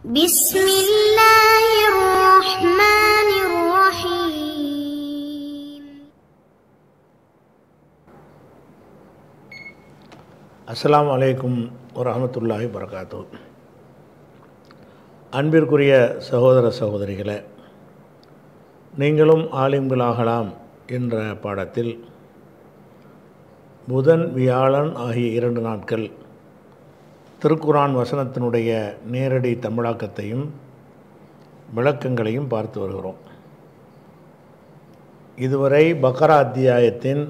بسم الله الرحمن الرحيم அஸ்ஸலாமு அலைக்கும் வரஹ்மத்துல்லாஹி வபரகாத்துஹு. அன்பிற்குரிய சகோதர சகோதரிகளே, நீங்களும் ஆலிம்களாகலாம் என்ற பாடத்தில் புதன் வியாழன் ஆகிய 2 நாட்கள் திருக்குர்ஆன் வசனத்தினுடைய நேரடி தமிழாக்கத்தையும் விளக்கங்களையும் பார்த்து வருகிறோம். இதுவரை பக்ரா அத்தியாயத்தின்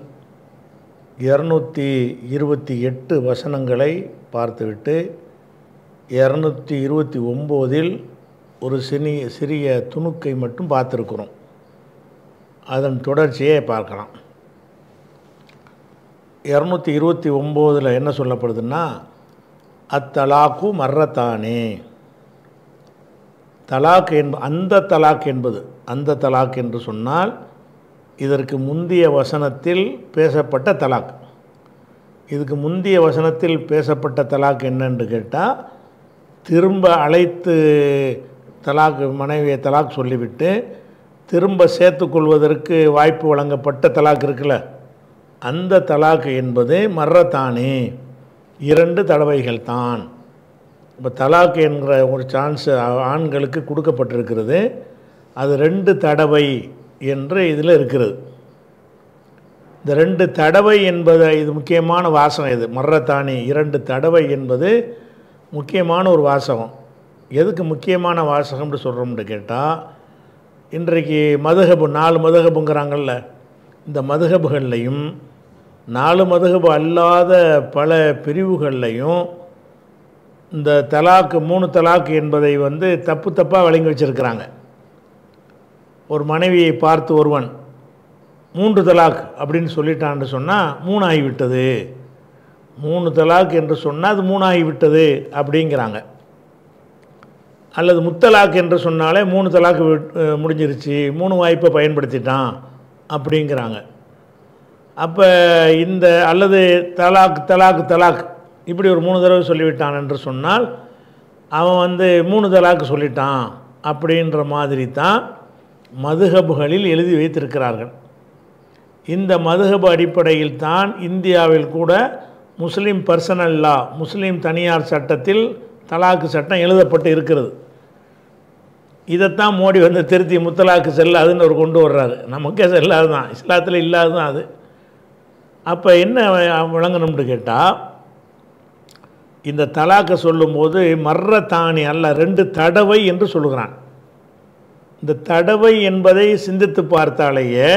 228 வசனங்களை பார்த்துவிட்டு 229 ஒரு சிறிய துணுக்கை மட்டும் பார்த்துருக்குறோம். அதன் தொடர்ச்சியை பார்க்கலாம். 229 என்ன சொல்லப்படுதுன்னா, அத்தலாக்கு மர்ரத்தானே, தலாக் அந்த தலாக் என்று சொன்னால் இதற்கு முந்திய வசனத்தில் பேசப்பட்ட தலாக். இதுக்கு முந்திய வசனத்தில் பேசப்பட்ட தலாக் என்னென்று கேட்டால், திரும்ப அழைத்து மனைவியை தலாக் சொல்லிவிட்டு திரும்ப சேர்த்துக்கொள்வதற்கு வாய்ப்பு வழங்கப்பட்ட தலாக் இருக்குல்ல, அந்த தலாக் என்பது மர்ரத்தானே, 2 தடவைகள் தான். இப்போ தலாக் என்கிற ஒரு சான்ஸ் ஆண்களுக்கு கொடுக்கப்பட்டிருக்கிறது. அது 2 தடவை என்று இதில் இருக்கிறது. இந்த 2 தடவை என்பது இது முக்கியமான வாசகம். இது மர்ரத்தானி 2 தடவை என்பது முக்கியமான ஒரு வாசகம். எதுக்கு முக்கியமான வாசகம்னு சொல்கிறோம்னு கேட்டால், இன்றைக்கு மதுஹபு 4 மதுஹபுங்கிறாங்கல்ல, இந்த மதுஹபுகள்லையும் 4 மதுஹபு அல்லாத பல பிரிவுகள்லையும் இந்த தலாக்கு 3 தலாக் என்பதை தப்பாக வழங்கி வச்சுருக்கிறாங்க. ஒரு மனைவியை பார்த்து ஒருவன் 3 தலாக் அப்படின்னு சொல்லிட்டான்னு சொன்னால் 3 ஆகிவிட்டது, 3 தலாக் என்று சொன்னால் அது 3 ஆகிவிட்டது அப்படிங்கிறாங்க. அல்லது முத்தலாக் என்று சொன்னாலே 3 தலாக் முடிஞ்சிருச்சு, 3 வாய்ப்பை பயன்படுத்திட்டான் அப்படிங்கிறாங்க. அப்போ இந்த அல்லது தலாக் இப்படி ஒரு 3 தடவை சொல்லிவிட்டான் என்று சொன்னால் அவன் 3 தலாக் சொல்லிட்டான் அப்படின்ற மாதிரி தான் மதுஹபுகளில் எழுதி வைத்திருக்கிறார்கள். இந்த மதுஹபு அடிப்படையில் தான் இந்தியாவில் கூட முஸ்லீம் பர்சனல் லா, முஸ்லீம் தனியார் சட்டத்தில் தலாக்கு சட்டம் எழுதப்பட்டு இருக்கிறது. இதைத்தான் மோடி திருத்தி முத்தலாக்கு செல்லாதுன்னு அவர் கொண்டு வர்றாரு. நமக்கே செல்லாது தான், இஸ்லாத்தில் இல்லாது தான் அது. அப்போ என்ன விளங்கணும்னு கேட்டால், இந்த தலாக்கை சொல்லும்போது மர்ரத்தானி அல்ல 2 தடவை என்று சொல்லுகிறான். இந்த தடவை என்பதை சிந்தித்து பார்த்தாலேயே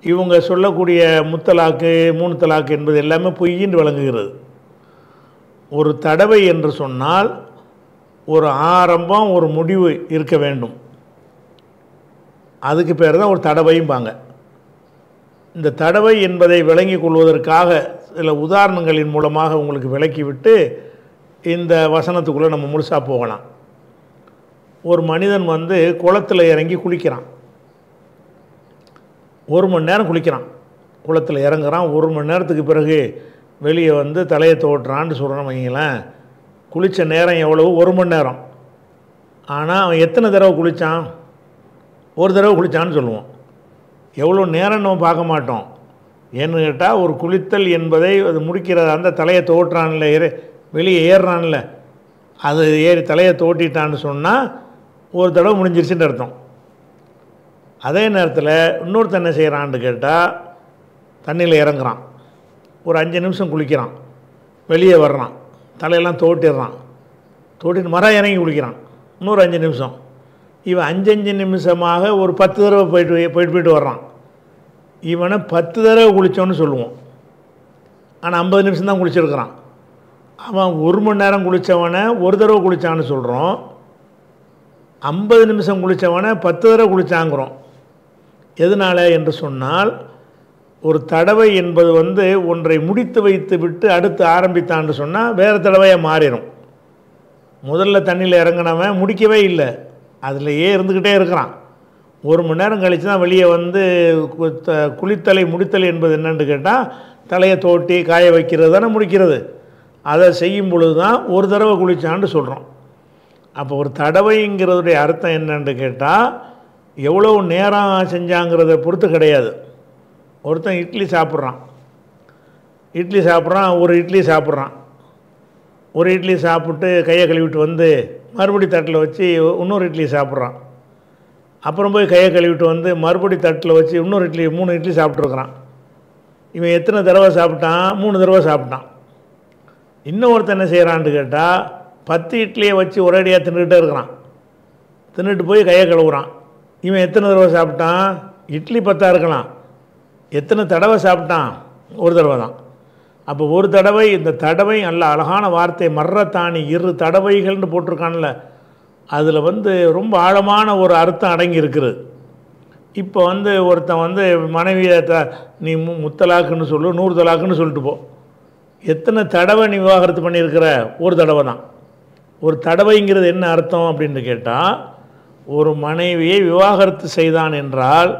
இவங்க சொல்லக்கூடிய முத்தலாக்கு 3 தலாக்கு என்பது எல்லாமே பொய்யின்று விளங்குகிறது. ஒரு தடவை என்று சொன்னால் ஒரு ஆரம்பம் ஒரு முடிவு இருக்க வேண்டும். அதுக்கு பேர் தான் ஒரு தடவையும்பாங்க. இந்த தடவை என்பதை விளங்கி கொள்வதற்காக சில உதாரணங்களின் மூலமாக உங்களுக்கு விளக்கிவிட்டு இந்த வசனத்துக்குள்ளே நம்ம முழுசாக போகலாம். ஒரு மனிதன் குளத்தில் இறங்கி குளிக்கிறான். 1 மணி நேரம் குளிக்கிறான், குளத்தில் இறங்குறான். 1 மணி நேரத்துக்கு பிறகு வெளியே தலையை தோட்டுறான்னு சொல்கிறோன்னு வைங்களேன். குளித்த நேரம் எவ்வளவு? 1 மணி நேரம். ஆனால் அவன் எத்தனை தடவை குளித்தான்? 1 தடவை குளித்தான்னு சொல்லுவோம். எவ்வளோ நேரம் நம்ம பார்க்க மாட்டோம். ஏன்னு கேட்டால், ஒரு குளித்தல் என்பதை அது முடிக்கிறதா அந்த தலையை தோட்டுறான்ல, வெளியே ஏறுறான்ல, அது ஏறி தலையை தோட்டிட்டான்னு சொன்னால் 1 தடவை முடிஞ்சிருச்சுன்னு அர்த்தம். அதே நேரத்தில் இன்னொருத்தன் என்ன செய்கிறான்னு கேட்டால், தண்ணியில் இறங்குறான், ஒரு 5 நிமிஷம் குளிக்கிறான், வெளியே வர்றான், தலையெல்லாம் தோட்டிடுறான், தோட்டிட்டு மரம் இறங்கி குளிக்கிறான், இன்னொரு 5 நிமிஷம். இவன் 5 நிமிஷமாக ஒரு 10 தடவை போயிட்டு வர்றான். இவனை 10 தடவை குளித்தோன்னு சொல்லுவோம். ஆனால் 50 நிமிஷம் தான் குளிச்சிருக்கிறான். அவன் 1 மணி நேரம் குளித்தவனை 1 தடவை குளித்தான்னு சொல்கிறோம். 50 நிமிஷம் குளித்தவனை 10 தடவை குளித்தாங்கிறோம். எதனால் என்று சொன்னால், ஒரு தடவை என்பது ஒன்றை முடித்து வைத்து விட்டு அடுத்து ஆரம்பித்தான்னு சொன்னால் வேறு தடவையாக மாறிடும். முதல்ல தண்ணியில் இறங்கினவன் முடிக்கவே இல்லை, அதிலேயே இருந்துக்கிட்டே இருக்கிறான். 1 மணி நேரம் கழித்து தான் வெளியே குளித்தலை முடித்தல் என்பது என்னென்னு கேட்டால், தலையை தோட்டி காய வைக்கிறது தானே முடிக்கிறது. அதை செய்யும் பொழுது தான் 1 தடவை குளித்தான்னு சொல்கிறோம். அப்போ ஒரு தடவைங்கிறதுடைய அர்த்தம் என்னன்னு கேட்டால் எவ்வளோ நேரம் செஞ்சாங்கிறத பொறுத்து கிடையாது. ஒருத்தன் இட்லி சாப்பிட்றான், ஒரு இட்லி சாப்பிட்றான், ஒரு இட்லி சாப்பிட்டு கையை கழுவிட்டு வந்து மறுபடி தட்டில் வச்சு இன்னொரு இட்லி சாப்பிட்றான். அப்புறம் போய் கையை கழுவிட்டு வந்து மறுபடி தட்டில் வச்சு இன்னொரு இட்லி 3 இட்லி சாப்பிட்ருக்குறான். இவன் எத்தனை தடவை சாப்பிட்டான்? 3 தடவை சாப்பிட்டான். இன்னொருத்தன் என்ன செய்கிறான்னு கேட்டால் 10 இட்லியை வச்சு ஒரேடியாக தின்னுக்கிட்டே இருக்கிறான். தின்னுட்டு போய் கையை கழுவுறான். இவன் எத்தனை தடவை சாப்பிட்டான்? இட்லி 10 இருக்கலாம், எத்தனை தடவை சாப்பிட்டான்? ஒரு தடவை தான். அப்போ ஒரு தடவை, இந்த தடவை நல்ல அழகான வார்த்தை, மர்ரத்தானி 2 தடவைகள்னு போட்டிருக்கான்ல, அதில் ரொம்ப ஆழமான ஒரு அர்த்தம் அடங்கி இருக்குது. இப்போ ஒருத்தன் மனைவியை நீ முத்தலாக்குன்னு சொல்லு, 100 தலாக்குன்னு சொல்லிட்டு போ. எத்தனை தடவை நீ விவாகரத்து பண்ணியிருக்கிற? ஒரு தடவை தான். ஒரு தடவைங்கிறது என்ன அர்த்தம் அப்படின்னு கேட்டால், ஒரு மனைவியை விவாகரத்து செய்தான் என்றால்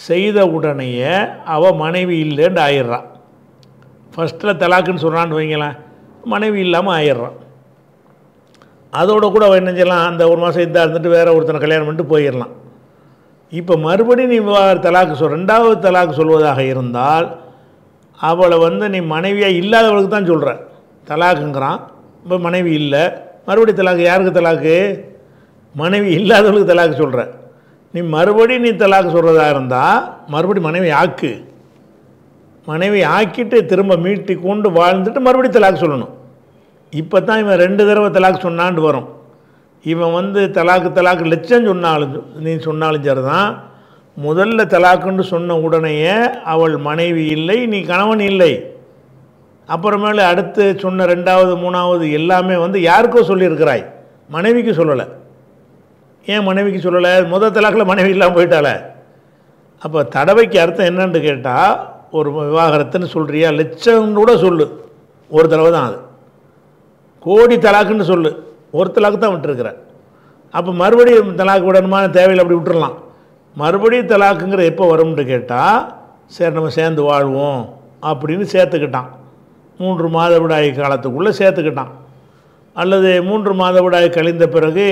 செய்த உடனேயே அவள் மனைவி இல்லைன்னு ஆயிடுறான். ஃபஸ்ட்டில் தலாக்குன்னு சொல்கிறான்னு வைங்களேன், மனைவி இல்லாமல் ஆயிடுறான். அதோட கூட அவள் என்ன செய்யலாம், அந்த ஒரு மாதம் இதாக இருந்துட்டு வேறு ஒருத்தனை கல்யாணம் பண்ணிட்டு போயிடலாம். இப்போ மறுபடியும் நீ தலாக்கு ரெண்டாவது தலாக்கு சொல்வதாக இருந்தால் அவளை நீ மனைவியாக இல்லாதவளுக்கு தான் சொல்கிற. தலாக்குங்கிறான், இப்போ மனைவி இல்லை, மறுபடியும் தலாக்கு. யாருக்கு தலாக்கு? மனைவி இல்லாதவளுக்கு தலாக்கு சொல்கிற. நீ மறுபடியும் நீ தலாக்கு சொல்கிறதா இருந்தால் மறுபடியும் மனைவி ஆக்கு. மனைவி ஆக்கிட்டு திரும்ப மீட்டி கொண்டு வாழ்ந்துட்டு மறுபடியும் தலாக்கு சொல்லணும். இப்போ தான் இவன் 2 தடவை தலாக்கு சொன்னான்னு வரும். இவன் தலாக்கு லட்சம் சொன்னாலும் நீ சொன்னாலும் சரி தான், முதல்ல தலாக்குன்னு சொன்ன உடனேயே அவள் மனைவி இல்லை, நீ கணவன் இல்லை. அப்புறமேல அடுத்து சொன்ன 2வது 3வது எல்லாமே யாருக்கோ சொல்லியிருக்கிறாய், மனைவிக்கு சொல்லலை. ஏன் மனைவிக்கு சொல்லலை? முதல் தலாக்கில் மனைவி இல்லாமல் போயிட்டால. அப்போ தடவைக்கு அர்த்தம் என்னன்னு கேட்டால், ஒரு விவாகரத்துன்னு சொல்கிறியா, லட்சம் கூட சொல்லு, ஒரு தடவை தான். அது கோடி தலாக்குன்னு சொல்லு, ஒரு தலாக்கு தான் விட்டுருக்குற. அப்போ மறுபடியும் தலாக்கு விடணுமான தேவையில் அப்படி விட்டுறலாம். மறுபடியும் தலாக்குங்கிற எப்போ வரும்னு கேட்டால், சரி நம்ம சேர்ந்து வாழ்வோம் அப்படின்னு சேர்த்துக்கிட்டான். 3 மாதவிடாய் காலத்துக்குள்ளே சேர்த்துக்கிட்டான். அல்லது 3 மாதவிடாய் கழிந்த பிறகு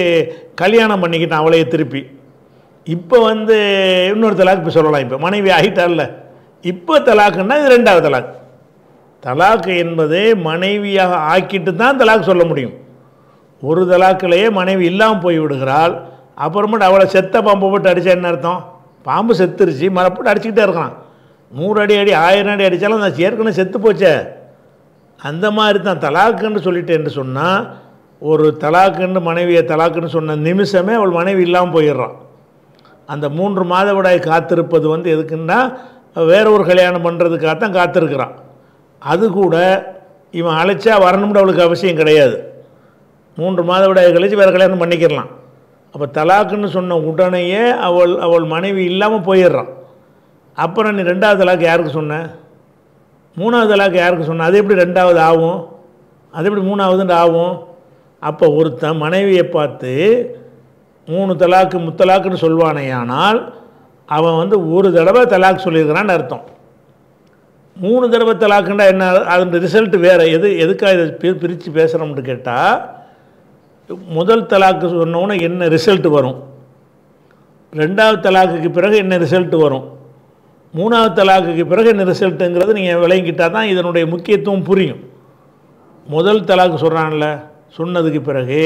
கல்யாணம் பண்ணிக்கிட்டான் அவளையே திருப்பி. இப்போ இன்னொரு தலாக்கு இப்போ சொல்லலாம். இப்போ மனைவி ஆகிட்டால, இப்போ தலாக்குன்னா இது 2வது தலாக்கு. தலாக்கு என்பது மனைவியாக ஆக்கிட்டு தான் தலாக்கு சொல்ல முடியும். ஒரு தலாக்கிலேயே மனைவி இல்லாமல் போய் விடுகிறாள். அப்புறமேட்டு அவளை செத்த பாம்பை போட்டு அடித்தா என்ன அர்த்தம்? பாம்பு செத்துருச்சு, மரப்போட்டு அடிச்சுக்கிட்டே இருக்கான். 100 அடி 1000 அடி அடித்தாலும் நான் ஏற்கனவே செத்து போச்சே. அந்த மாதிரி தான் தலாக்குன்னு சொல்லிட்டேன்னு சொன்னால், ஒரு தலாக்குன்னு மனைவியை தலாக்குன்னு சொன்ன நிமிஷமே அவள் மனைவி இல்லாமல் போயிடுறான். அந்த 3 மாதவிடாய் காத்திருப்பது எதுக்குன்னா வேற ஒரு கல்யாணம் பண்ணுறதுக்காக தான் காத்திருக்கிறான். அது கூட இவன் அழைச்சா வரணும்னு அவளுக்கு அவசியம் கிடையாது. 3 மாதவிடாய் கழித்து வேறு கல்யாணம் பண்ணிக்கிறலாம். அப்போ தலாக்குன்னு சொன்ன உடனேயே அவள் மனைவி இல்லாமல் போயிடுறான். அப்புறம் நீ 2வது தலாக்கு யாருக்கு சொன்ன? 3வது தலாக்கு யாருக்கு சொன்ன? அது எப்படி 2வது ஆகும்? அது எப்படி 3வதுன்னு ஆகும்? அப்போ ஒருத்தன் மனைவியை பார்த்து 3 தலாக்கு முத்தலாக்குன்னு சொல்வானேயானால் அவன் ஒரு தடவை தலாக்கு சொல்லியிருக்கிறான்னு அர்த்தம். 3 தடவை தலாக்குண்டா என்ன? அதோட ரிசல்ட் வேறு. எதுக்காக இதை பிரித்து பேசுகிறோம்னு கேட்டால், முதல் தலாக்கு சொன்னோன்னே என்ன ரிசல்ட் வரும், 2வது தலாக்குக்கு பிறகு என்ன ரிசல்ட் வரும், 3வது தலாக்குக்கு பிறகு என்ன ரிசல்ட்டுங்கிறது நீங்கள் விளங்கிட்டால் தான் இதனுடைய முக்கியத்துவம் புரியும். முதல் தலாக்கு சொல்கிறான்ல, சொன்னதுக்கு பிறகு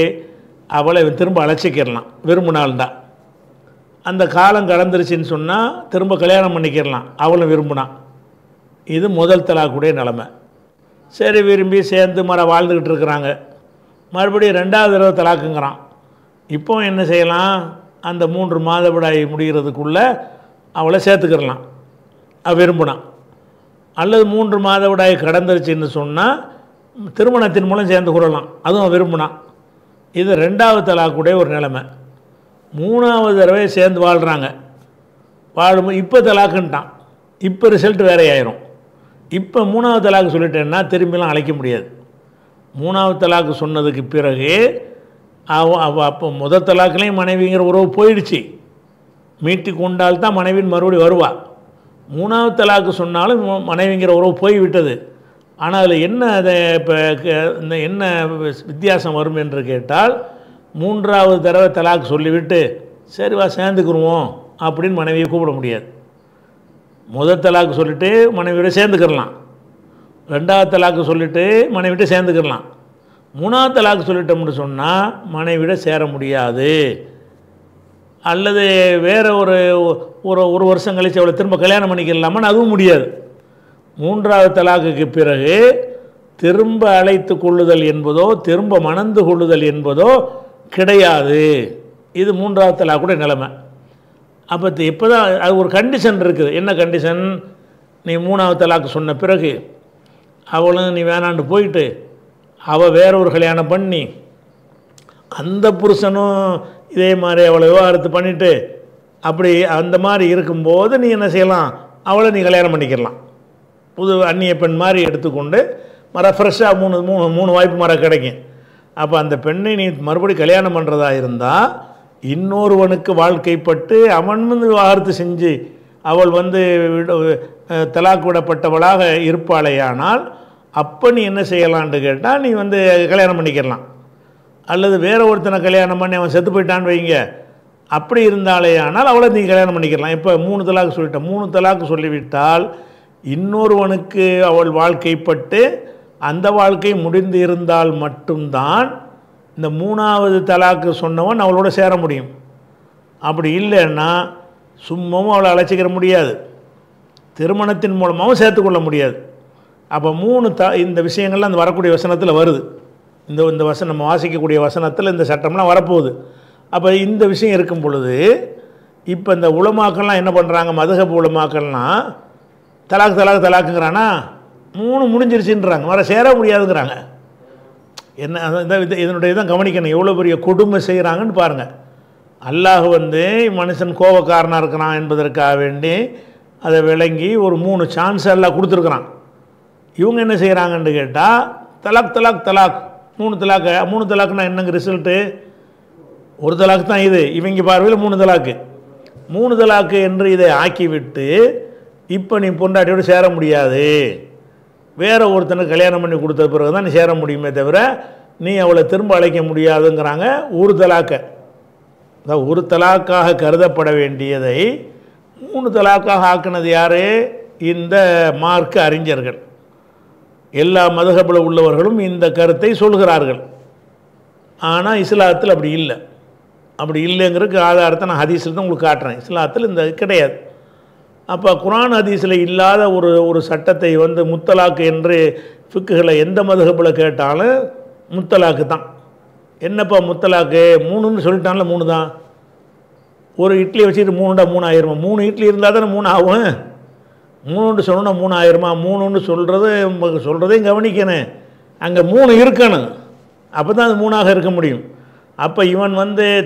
அவளை திரும்ப அழைச்சிக்கிடலாம் விரும்பினால்தான். அந்த காலம் கடந்துருச்சின்னு சொன்னால் திரும்ப கல்யாணம் பண்ணிக்கிடலாம் அவளும் விரும்பினான். இது முதல் தலாக்குடைய நிலைமை. சரி, விரும்பி சேர்ந்து வாழ்ந்துக்கிட்டு இருக்கிறாங்க. மறுபடியும் 2வது தடவை தலாக்குங்கிறான். இப்போ என்ன செய்யலாம்? அந்த 3 மாதவிடாய் முடிகிறதுக்குள்ளே அவளை சேர்த்துக்கிடலாம் விரும்பினான். அல்லது 3 மாதவிடாய் கடந்துருச்சுன்னு சொன்னால் திருமணத்தின் மூலம் சேர்ந்து கொள்ளலாம், அதுவும் விரும்பினான். இது 2வது தலாக்குடைய ஒரு நிலைமை. 3வது தடவை சேர்ந்து வாழ்கிறாங்க. வாழும்போது இப்போ தலாக்குன்ட்டான். இப்போ ரிசல்ட் வேற ஆயிரும். இப்போ 3வது தலாக்கு சொல்லிட்டேன்னா திரும்பிலாம் அழைக்க முடியாது. 3வது தலாக்கு சொன்னதுக்கு பிறகு அப்போ முதல் தலாக்குலேயும் மனைவிங்கிற உறவு போயிடுச்சு, மீட்டி கொண்டால்தான் மனைவின் மறுபடியும் வருவா. 3வது தலாக்கு சொன்னாலும் மனைவிங்கிற உறவு போய்விட்டது. ஆனால் அதில் என்ன அதை இப்போ என்ன வித்தியாசம் வரும் என்று கேட்டால், மூன்றாவது தடவை தலாக் சொல்லிவிட்டு சரி வா சேர்ந்துக்குருவோம் அப்படின்னு மனைவியை கூப்பிட முடியாது. முதல் தலாக்கு சொல்லிவிட்டு மனைவியோட சேர்ந்துக்கிடலாம், ரெண்டாவது தலாக்கு சொல்லிவிட்டு மனைவிட்ட சேர்ந்துக்கிடலாம், மூணாவது தலாக்கு சொல்லிட்டோம்னு சொன்னால் மனைவிட சேர முடியாது. அல்லது வேறு ஒரு ஒரு வருஷம் கழித்து அவளை திரும்ப கல்யாணம் பண்ணிக்கலாமான்னு அதுவும் முடியாது. மூன்றாவது தலாக்குக்கு பிறகு திரும்ப அழைத்து கொள்ளுதல் என்பதோ திரும்ப மணந்து கொள்ளுதல் என்பதோ கிடையாது. இது மூன்றாவது தலாக்குடைய நிலைமை. அப்போ இப்போ தான் அது ஒரு கண்டிஷன் இருக்குது. என்ன கண்டிஷன்? நீ மூணாவது தலாக்கு சொன்ன பிறகு அவளும் நீ வேணாண்டு போயிட்டு அவள் வேற ஒரு கல்யாணம் பண்ணி அந்த புருஷனும் இதே மாதிரி அவளை விவாகரத்து பண்ணிவிட்டு அப்படி அந்த மாதிரி இருக்கும்போது நீ என்ன செய்யலாம்? அவளை நீ கல்யாணம் பண்ணிக்கலாம். புது அந்நிய பெண் மாதிரி எடுத்துக்கொண்டு ஃப்ரெஷ்ஷாக மூணு வாய்ப்பு மர கிடைக்கும். அப்போ அந்த பெண்ணை நீ மறுபடியும் கல்யாணம் பண்ணுறதா இருந்தால் இன்னொருவனுக்கு வாழ்க்கைப்பட்டு அவன் விவாகரத்து செஞ்சு அவள் தலாக் விடப்பட்டவளாக இருப்பாளேயானால் அப்போ நீ என்ன செய்யலான்னு கேட்டால் நீ கல்யாணம் பண்ணிக்கலாம். அல்லது வேற ஒருத்தனை கல்யாணம் பண்ணி அவன் செத்து போயிட்டான்னு வைங்க, அப்படி இருந்தாலே ஆனால் அவளை நீ கல்யாணம் பண்ணிக்கலாம். இப்போ 3 தலாக்கு சொல்லிட்டேன். 3 தலாக்கு சொல்லிவிட்டால் இன்னொருவனுக்கு அவள் வாழ்க்கைப்பட்டு அந்த வாழ்க்கை முடிந்து இருந்தால் மட்டும்தான் இந்த 3வது தலாக்கு சொன்னவன் அவளோட சேர முடியும். அப்படி இல்லைன்னா சும்மாவும் அவளை அழைச்சிக்கிற முடியாது, திருமணத்தின் மூலமாகவும் சேர்த்துக்கொள்ள முடியாது. அப்போ இந்த விஷயங்கள்லாம் அந்த வரக்கூடிய வசனத்தில் வருது. இந்த வசனம் நம்ம வாசிக்கக்கூடிய வசனத்தில் இந்த சட்டம்லாம் வரப்போகுது. அப்போ இந்த விஷயம் இருக்கும் பொழுது இப்போ இந்த உலமாக்கள்லாம் என்ன பண்ணுறாங்க? மதுஹப் உலமாக்கள்லாம் தலாக்குங்கிறானா 3 முடிஞ்சிருச்சுன்றாங்க, வர சேர முடியாதுங்கிறாங்க. என்ன இதனுடைய தான் கவனிக்கணும், எவ்வளோ பெரிய கொடுமை செய்கிறாங்கன்னு பாருங்கள். அல்லாஹ் மனுஷன் கோபக்காரனாக இருக்கிறான் என்பதற்காக வேண்டி அதை விளங்கி ஒரு 3 சான்ஸ் எல்லாம் கொடுத்துருக்குறான். இவங்க என்ன செய்கிறாங்கன்னு கேட்டால் தலாக் தலாக் தலாக் 3 தலாக்குனா என்னங்க ரிசல்ட்டு? ஒரு தலாக்கு தான் இது. இவங்க பார்வையில் 3 தலாக்கு. 3 தலாக்கு என்று இதை ஆக்கிவிட்டு இப்போ நீ பொண்டாட்டியோடு சேர முடியாது, வேற ஒருத்தனுக்கு கல்யாணம் பண்ணி கொடுத்த பிறகு தான் நீ சேர முடியுமே தவிர நீ அவளை திரும்ப அழைக்க முடியாதுங்கிறாங்க. ஒரு தலாக்க, அதாவது ஒரு தலாக்காக கருதப்பட வேண்டியதை 3 தலாக்காக ஆக்குனது யார்? இந்த மார்க்க அறிஞர்கள். எல்லா மதுஹபில் உள்ளவர்களும் இந்த கருத்தை சொல்கிறார்கள். ஆனால் இஸ்லாத்தில் அப்படி இல்லை. அப்படி இல்லைங்கிறதுக்கு ஆதாரத்தை நான் ஹதீஸில் தான் உங்களுக்கு காட்டுறேன். இஸ்லாத்தில் இந்த கிடையாது. அப்போ குர்ஆன் ஹதீஸில் இல்லாத ஒரு சட்டத்தை முத்தலாக்கு என்று ஃபிக்குகளை எந்த மதுஹபில் கேட்டாலும் முத்தலாக்கு தான். என்னப்பா முத்தலாக்கு? 3ன்னு சொல்லிட்டான்ல, 3 தான். ஒரு இட்லி வச்சுட்டு 3 3 ஆயிருமா? 3 இட்லி இருந்தால் தானே 3 ஆகும். 3 சொல்லணும்னா 3 ஆயிருமா? 3ன்னு சொல்கிறதையும் கவனிக்கணும். அங்கே 3 இருக்கணும், அப்போ தான் அது 3ஆக இருக்க முடியும். அப்போ இவன்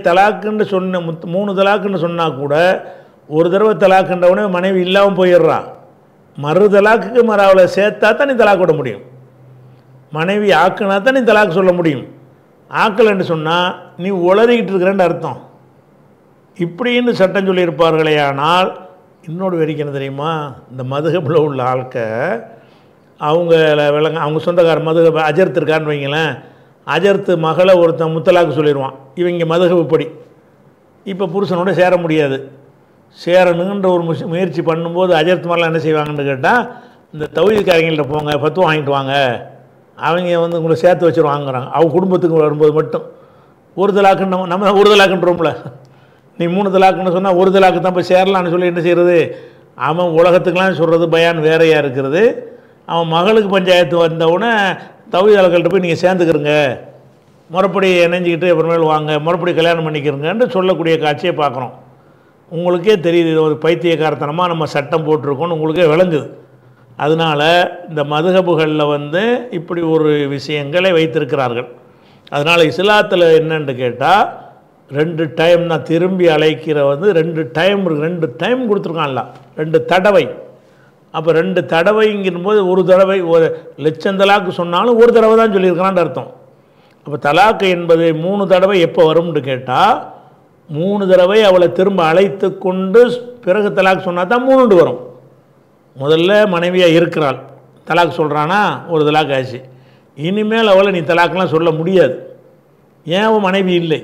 தலாக்குன்னு சொன்ன 3 தலாக்குன்னு சொன்னால் கூட ஒரு தடவை தலாக்குன்றவனே மனைவி இல்லாமல் போயிடுறான். மறு தலாக்குக்கு அவளை சேர்த்தா தான் நீ தலாக்கு விட முடியும். மனைவி ஆக்குனா தான் நீ தலாக்கு சொல்ல முடியும். ஆக்கலைன்னு சொன்னால் நீ உளறிக்கிட்டு இருக்கிறேன்னு அர்த்தம். இப்படின்னு சட்டம் சொல்லியிருப்பார்களே. ஆனால் இன்னொரு வெறிக்கணும் தெரியுமா? இந்த மதுஹபில் உள்ள அவங்க சொந்தக்கார மதுஹப் அஜர்த்து இருக்கான்னு வைங்களேன். அஜர்த்து மகளை ஒருத்தன் முத்தலாக்கு சொல்லிடுவான். இவங்க மதுஹப் படி இப்போ புருஷனோட சேர முடியாது. சேரணுன்ற ஒரு முயற்சி பண்ணும்போது அஜர்த்து மாதிரிலாம் என்ன செய்வாங்கன்னு கேட்டால் இந்த தௌஹீத்காரங்கள்ட்ட போங்க, ஃபத்வா வாங்கிட்டு வாங்க, அவங்க உங்களை சேர்த்து வச்சுருவாங்கிறாங்க. அவங்க குடும்பத்துக்கு வரும்போது மட்டும் ஒரு தலாக்குன்னு நம்ம ஒரு தலாக்குன்றோம்ல, நீ 3 தலாக்குன்னு சொன்னால் ஒரு தலாக்கு தான் போய் சேரலான்னு சொல்லி என்ன செய்கிறது? அவன் உலகத்துக்கெலாம் சொல்கிறது பயான் வேறையாக இருக்கிறது. அவன் மகளுக்கு பஞ்சாயத்து வந்தவுடனே தௌஹீத்காரர்கள்ட்ட போய் நீங்கள் சேர்ந்துக்கிறங்க, முறைப்படி இணைஞ்சிக்கிட்டு அப்புறமேல் வாங்க, முறைப்படி கல்யாணம் பண்ணிக்கிறங்கன்னு சொல்லக்கூடிய காட்சியை பார்க்குறோம். உங்களுக்கே தெரியுது இது ஒரு பைத்தியக்காரத்தனமாக நம்ம சட்டம் போட்டிருக்கோன்னு உங்களுக்கே விளங்குது. அதனால் இந்த மதுஹபுகளில் இப்படி ஒரு விஷயங்களை வைத்திருக்கிறார்கள். அதனால் இஸ்லாத்தில் என்னன்னு கேட்டால் 2 டைம் நான் திரும்பி அழைக்கிற 2 டைம் கொடுத்துருக்கான்ல, 2 தடவை. அப்போ 2 தடவைங்கும்போது ஒரு தடவை 1,00,000 தலாக்கு சொன்னாலும் ஒரு தடவை தான் சொல்லியிருக்கிறான்னு அர்த்தம். அப்போ தலாக்கு என்பது 3 தடவை எப்போ வரும்னு கேட்டால் 3 தடவை அவளை திரும்ப அழைத்து கொண்டு பிறகு தலாக் சொன்னால் தான் 3 வரும். முதல்ல மனைவியாக இருக்கிறாள், தலாக் சொல்கிறானா, ஒரு தலாக் ஆச்சு. இனிமேல் அவளை நீ தலாக்கெலாம் சொல்ல முடியாது. ஏன் அவன் மனைவி இல்லை,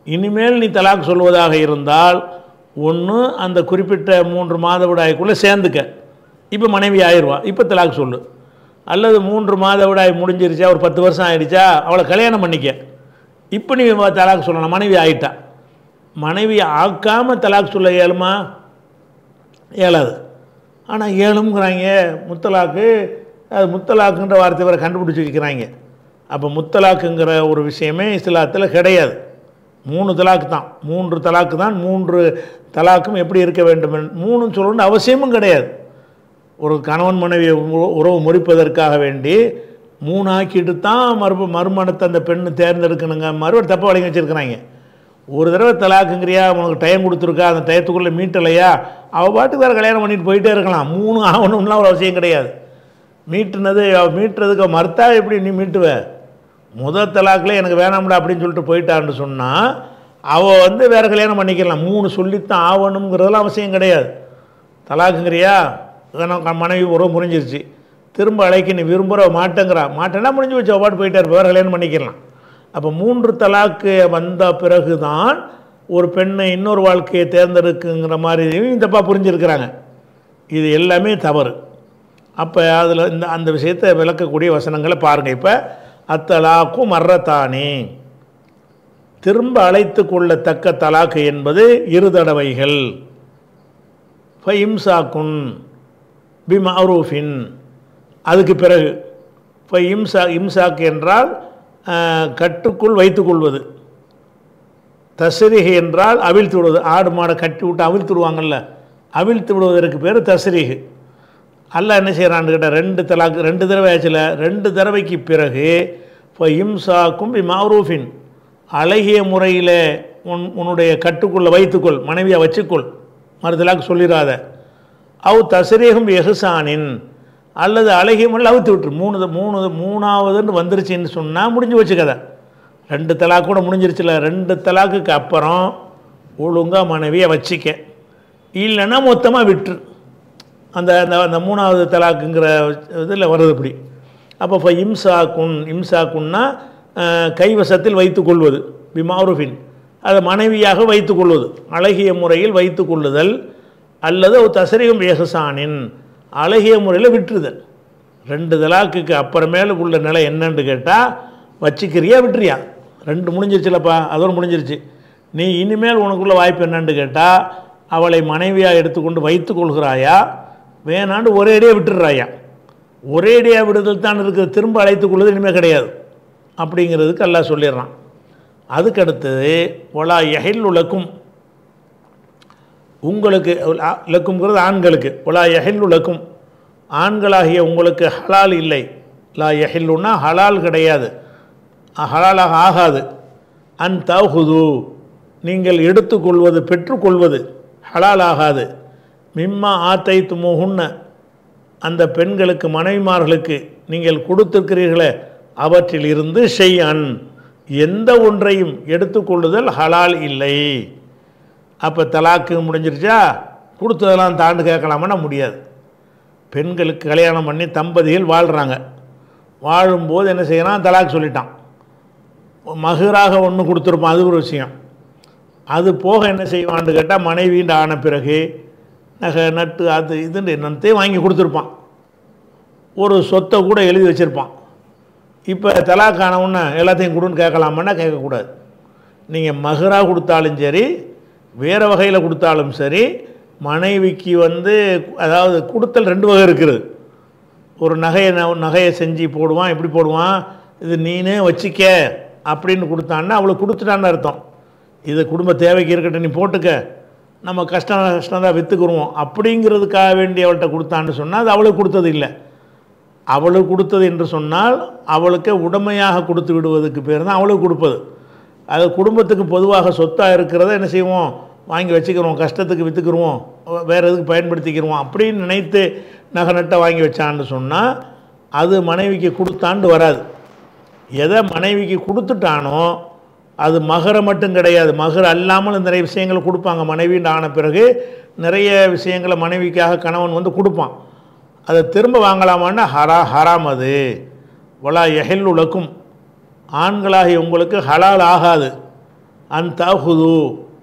இனிமேல் நீ தலாக் சொல்வதாக இருந்தால் ஒன்று அந்த குறிப்பிட்ட 3 மாதவிடாய்க்குள்ளே சேர்ந்துக்க, இப்போ மனைவி ஆயிடுவா, இப்போ தலாக் சொல்லு. அல்லது 3 மாதவிடாய் முடிஞ்சிருச்சா, ஒரு 10 வருஷம் ஆயிடுச்சா, அவளை கல்யாணம் பண்ணிக்க, இப்போ நீ தலாக் சொல்லலாம், மனைவி ஆயிட்டா. மனைவி ஆக்காமல் தலாக் சொல்ல இயலுமா? இயலாது. ஆனால் ஏழுங்கிறாங்க முத்தலாக்கு. அது முத்தலாக்குன்ற வார்த்தை வரை கண்டுபிடிச்சி வைக்கிறாங்க. அப்போ முத்தலாக்குங்கிற ஒரு விஷயமே இஸ்லாத்தில் கிடையாது. 3 தலாக்கு தான், 3 தலாக்கு தான். 3 தலாக்கும் எப்படி இருக்க வேண்டும் 3 சொல்லணும்னு அவசியமும் கிடையாது. ஒரு கணவன் மனைவி உறவு முறிப்பதற்காக வேண்டி 3 ஆக்கிட்டு தான் மறுமணத்தை அந்த பெண்ணு தேர்ந்தெடுக்கணுங்க மாதிரி ஒரு தப்பை வழங்கி வச்சுருக்கிறாங்க. ஒரு தடவை தலாக்குங்கிறியா, உனக்கு டைம் கொடுத்துருக்கா, அந்த டயத்துக்குள்ளே மீட்டலையா, அவள் பாட்டுக்கு வேறு கல்யாணம் பண்ணிட்டு போயிட்டே இருக்கலாம். 3 ஆகணும்லாம் ஒரு அவசியம் கிடையாது. மீட்டுறதுக்கு மறுத்தா எப்படி நீ மீட்டுவ? முதல் தலாக்கில் எனக்கு வேணாம்டா அப்படின்னு சொல்லிட்டு போயிட்டான்னு சொன்னால் அவள் வந்து வேறு கல்யாணம் பண்ணிக்கலாம். 3 சொல்லித்தான் ஆகணுங்கிறதுலாம் அவசியம் கிடையாது. தலாக்குங்கிறியா, மனைவி உறவு முறிஞ்சிருச்சு, திரும்ப அழைக்க நீ விரும்புகிற மாட்டேன்னா முடிஞ்சு வச்சு பாட்டு போயிட்டே இருப்ப, வேறு கல்யாணம் பண்ணிக்கலாம். அப்போ 3 தலாக்கு வந்த பிறகு தான் ஒரு பெண்ணை இன்னொரு வாழ்க்கையை தேர்ந்தெடுக்குங்கிற மாதிரி தப்பாக புரிஞ்சிருக்கிறாங்க. இது எல்லாமே தவறு. அப்போ அதில் அந்த விஷயத்தை விளக்கக்கூடிய வசனங்களை பாருங்கள். இப்போ அத்தலாக்கு மர்ரத்தானே, திரும்ப அழைத்து கொள்ளத்தக்க தலாக்கு என்பது 2 தடவைகள். இம்சாக்குன் பிமஅரூஃபின், அதுக்கு பிறகு இம்சாக் என்றால் கட்டுக்குள் வைத்துக்கொள்வது, தஸ்ரீஹ் என்றால் அவிழ்த்து விடுவது. ஆடு மாடை கட்டி விட்டு அவிழ்த்து விடுவாங்கள்ல, அவிழ்த்து விடுவதற்கு பேர் தஸ்ரீஹ். அல்லாஹ் என்ன செய்கிறான்னு கேட்டால் 2 தலாக்கு 2 தடவை ஆச்சுல, 2 தடவைக்கு பிறகு இம்சாக்கும் பிமஅரூஃபின், அழகிய முறையில் உன்னுடைய கட்டுக்குள்ளே வைத்துக்கொள், மனைவியை வச்சுக்கொள், மறுதலாக்கு சொல்லிடாத. அவ் தஸ்ரீஹும் எஹ்சானின், அல்லது அழகிய முறையில் அவுத்து விட்டுரு. 3ஆவதுன்னு வந்துருச்சுன்னு சொன்னால் முடிஞ்சு வச்சுக்கதை. 2 தலாக்கு கூட முடிஞ்சிருச்சுல, 2 தலாக்குக்கு அப்புறம் ஒழுங்காக மனைவியை வச்சிக்க, இல்லைன்னா மொத்தமாக விட்டுரு. அந்த அந்த 3ஆவது தலாக்குங்கிற இதில் வருது இப்படி. அப்போ இப்போ இம்சாக்குன்னா கைவசத்தில் வைத்துக்கொள்வது, பிமஅரூஃபின், அதை மனைவியாக வைத்துக்கொள்வது, அழகிய முறையில் வைத்துக்கொள்ளுதல், அல்லது தஸ்ரீஹும் எஹ்சானின், அழகிய முறையில் விட்டுருதல். 2 தலாக்குக்கு அப்புறமேல உள்ள நிலை என்னன்னு கேட்டால் வச்சுக்கிறியா விட்டுறியா? 2 முடிஞ்சிருச்சுலப்பா, அதோடு முடிஞ்சிருச்சு. நீ இனிமேல் உனக்குள்ள வாய்ப்பு என்னன்னு கேட்டால் அவளை மனைவியாக எடுத்துக்கொண்டு வைத்து கொள்கிறாயா, வேணாண்டு ஒரேடியாக விட்டுடுறாயா? ஒரேடியாக விடுதல் தான் இருக்குது, திரும்ப அழைத்து கொள்வது இனிமேல் கிடையாது அப்படிங்கிறதுக்கு அல்லாஹ் சொல்லிடுறான். அதுக்கடுத்தது ஒலா யஹில்லுலக்கும், உங்களுக்கு லக்கும்ங்கிறது ஆண்களுக்கு, ஒலா யஹில்லுலக்கும், ஆண்களாகிய உங்களுக்கு ஹலால் இல்லை. லா யஹில்லுன்னா ஹலால் கிடையாது, ஹலாலாக ஆகாது. அன் தஹுது, நீங்கள் எடுத்துக்கொள்வது பெற்றுக்கொள்வது ஹலால் ஆகாது. மிம்மா ஆத்தை துமுகுன்ன, அந்த பெண்களுக்கு மனைவிமார்களுக்கு நீங்கள் கொடுத்திருக்கிறீர்களே அவற்றில் இருந்து ஷைஅன், எந்த ஒன்றையும் எடுத்துக்கொள்ளுதல் ஹலால் இல்லை. அப்போ தலாக்கு முடிஞ்சிருச்சா, கொடுத்ததெல்லாம் தாண்டு கேட்கலாமன்னா முடியாது. பெண்களுக்கு கல்யாணம் பண்ணி தம்பதிகள் வாழ்கிறாங்க, வாழும்போது என்ன செய்யறான், தலாக் சொல்லிட்டான். மகராக ஒன்று கொடுத்துருப்பான், அது ஒரு விஷயம். அது போக என்ன செய்வான்னு கேட்டால் மனைவின்ற ஆன பிறகு நகை நட்டு அது இதுன்னு என்னத்தையும் வாங்கி கொடுத்துருப்பான், ஒரு சொத்தை கூட எழுதி வச்சுருப்பான். இப்போ தலாக் ஆனவுன்னா எல்லாத்தையும் கொடுன்னு கேட்கலாமன்னா கேட்கக்கூடாது. நீங்கள் மகராக கொடுத்தாலும் சரி, வேறு வகையில் கொடுத்தாலும் சரி, மனைவிக்கு அதாவது கொடுத்தல் 2 வகை இருக்குது. ஒரு நகையை செஞ்சு போடுவான், எப்படி போடுவான், இது நீனே வச்சிக்க அப்படின்னு கொடுத்தான்னா அவளுக்கு கொடுத்துட்டான்னு அர்த்தம். இது குடும்ப தேவைக்கு இருக்கட்டும், நீ போட்டுக்க, நம்ம கஷ்டம் தான் விற்றுக்குருவோம் அப்படிங்கிறதுக்காக வேண்டி அவள்கிட்ட கொடுத்தான்னு சொன்னால் அது அவளுக்கு கொடுத்தது இல்லை. அவளுக்கு கொடுத்தது என்று சொன்னால் அவளுக்கு உடமையாக கொடுத்து விடுவதுக்கு பேர் தான் அவளுக்கு கொடுப்பது. அது குடும்பத்துக்கு பொதுவாக சொத்தாக இருக்கிறத என்ன செய்வோம், வாங்கி வச்சுக்கிறோம், கஷ்டத்துக்கு விற்றுக்குருவோம், வேறு எதுக்கு பயன்படுத்திக்கிறோம் அப்படின்னு நினைத்து நகை நட்டை வாங்கி வச்சான்னு சொன்னால் அது மனைவிக்கு கொடுத்தாண்டு வராது. எதை மனைவிக்கு கொடுத்துட்டானோ அது மகரை மட்டும் கிடையாது, மகர் அல்லாமல் நிறைய விஷயங்களை கொடுப்பாங்க. மனைவின்னு ஆன பிறகு நிறைய விஷயங்களை மனைவிக்காக கணவன் கொடுப்பான். அதை திரும்ப வாங்கலாமான்னா ஹராம். அது வலா யஹில்லுலக்கும், ஆண்களாகி உங்களுக்கு ஹலால் ஆகாது. அன்தாஹுது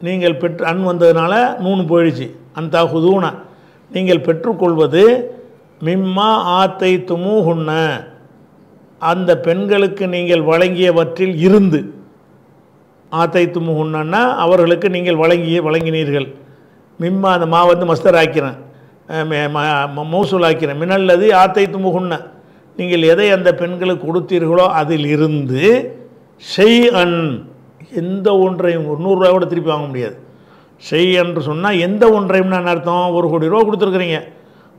நீங்கள் பெற்று அன் வந்ததுனால நூன் போயிடுச்சு. அன்தாஹுதூன நீங்கள் பெற்றுக்கொள்வது மிம்மா ஆத்தை துமுஹுன்ன அந்த பெண்களுக்கு நீங்கள் வழங்கியவற்றில் இருந்து. ஆத்தை துமுஹுன்னா அவர்களுக்கு நீங்கள் வழங்கினீர்கள். மிம்மா அந்த மா வந்து மஸ்தர் ஆக்கிறேன், மௌசூல் ஆக்கிறேன். மினல்லது ஆத்தை துமுஹுன்ன நீங்கள் எதை அந்த பெண்களுக்கு கொடுத்தீர்களோ அதில் இருந்து ஷெய் அன் எந்த ஒன்றையும் 100 ரூபா கூட திருப்பி வாங்க முடியாது. ஷெய் என்று சொன்னால் எந்த ஒன்றையும் நான் அர்த்தம், 1 கோடி ரூபா கொடுத்துருக்குறீங்க,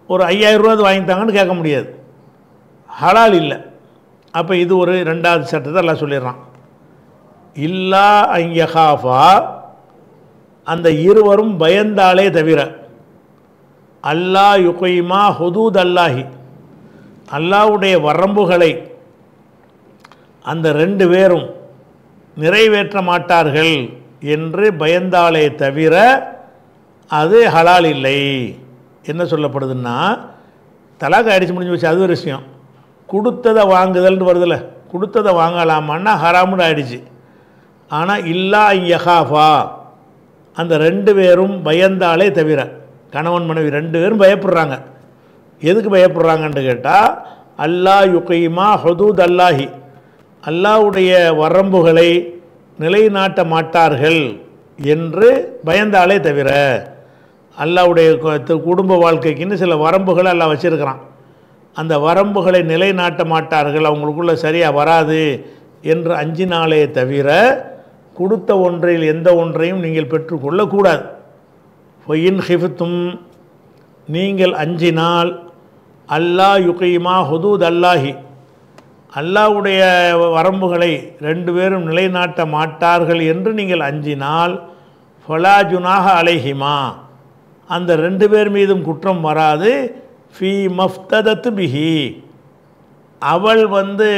ஒரு 5000 ரூபா அது வாங்கித்தாங்கன்னு கேட்க முடியாது, ஹலால் இல்லை. அப்போ இது ஒரு 2வது சட்டத்தை எல்லாம் சொல்லிடுறான். இல்லா ஐயஹாஃபா அந்த இருவரும் பயந்தாலே தவிர, அல்லா யுகைமா ஹுதூத் அல்லாஹி அல்லாஹ்வுடைய வரம்புகளை அந்த 2 பேரும் நிறைவேற்ற மாட்டார்கள் என்று பயந்தாலே தவிர அது ஹலால் இல்லை. என்ன சொல்லப்படுதுன்னா, தலாக் அடித்து முடிஞ்சு வச்சு அது ஒரு விஷயம். கொடுத்ததை வாங்குதல்னு வருதில்ல, கொடுத்ததை வாங்கலாமான்னா ஹராமுன்னு ஆயிடுச்சு. ஆனால் இல்லா யஹாஃபா அந்த 2 பேரும் பயந்தாலே தவிர, கணவன் மனைவி 2 பேரும் பயப்படுறாங்க. எதுக்கு பயப்படுறாங்கன்னு கேட்டால், அல்லா யுகைமா ஹுதூத் அல்லாஹி அல்லாஹ்வுடைய வரம்புகளை நிலைநாட்ட மாட்டார்கள் என்று பயந்தாலே தவிர. அல்லாஹ்வுடைய குடும்ப வாழ்க்கைக்குன்னு சில வரம்புகளை அல்லாஹ் வச்சுருக்கிறான். அந்த வரம்புகளை நிலைநாட்ட மாட்டார்கள், அவங்களுக்குள்ள சரியாக வராது என்று அஞ்சினாலே தவிர கொடுத்த ஒன்றில் எந்த ஒன்றையும் நீங்கள் பெற்றுக்கொள்ளக்கூடாது. ஃபொயின் ஹிஃப்தும் நீங்கள் அஞ்சினால் அல்லா யுகைமா ஹுதூத் அல்லாஹி அல்லாஹ்வுடைய வரம்புகளை 2 பேரும் நிலைநாட்ட மாட்டார்கள் என்று நீங்கள் அஞ்சினால் ஃபலா ஜுனாஹ அலைஹிமா அந்த 2 பேர் மீதும் குற்றம் வராது. ஃபீ மஃப்ததத் பிஹி அவள் வந்து